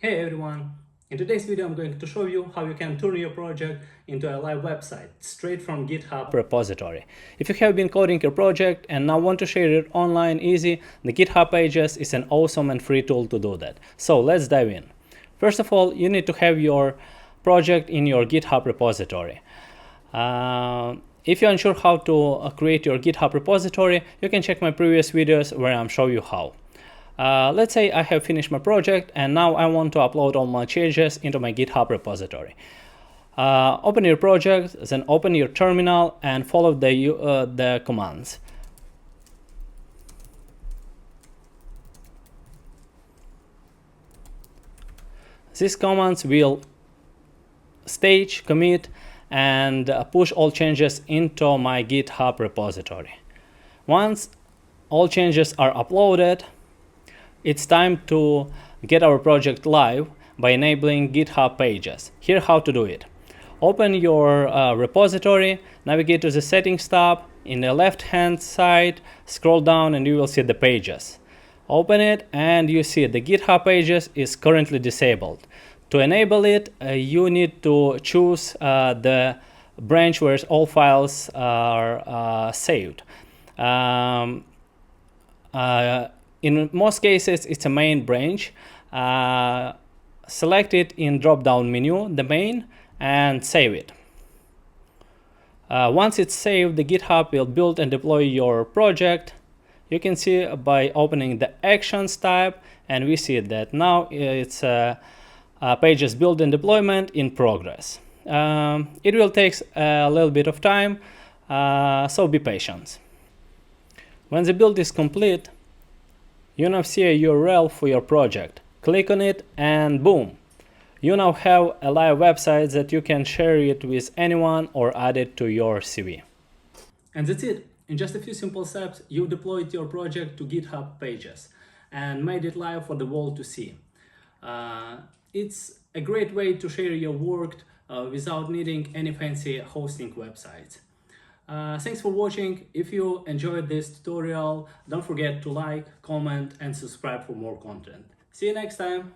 Hey everyone! In today's video I'm going to show you how you can turn your project into a live website straight from GitHub repository. If you have been coding your project and now want to share it online easy, the GitHub Pages is an awesome and free tool to do that. So let's dive in. First of all, you need to have your project in your GitHub repository. If you're unsure how to create your GitHub repository, you can check my previous videos where I'm showing you how. Let's say I have finished my project and now I want to upload all my changes into my GitHub repository. Open your project, then open your terminal and follow the commands. These commands will stage, commit, and push all changes into my GitHub repository. Once all changes are uploaded, it's time to get our project live by enabling GitHub Pages. Here how to do it. Open your repository, navigate to the Settings tab. In the left hand side, scroll down and you will see the Pages. Open it and you see the GitHub Pages is currently disabled. To enable it, you need to choose the branch where all files are saved. In most cases, it's a main branch. Select it in drop-down menu, the main, and save it. Once it's saved, the GitHub will build and deploy your project. You can see by opening the Actions tab, and we see that now it's Pages build and deployment in progress. It will take a little bit of time, so be patient. When the build is complete, you now see a URL for your project. Click on it and boom! You now have a live website that you can share it with anyone or add it to your CV. And that's it. In just a few simple steps, you deployed your project to GitHub Pages and made it live for the world to see. It's a great way to share your work without needing any fancy hosting websites. Thanks for watching. If you enjoyed this tutorial, don't forget to like, comment, and subscribe for more content. See you next time.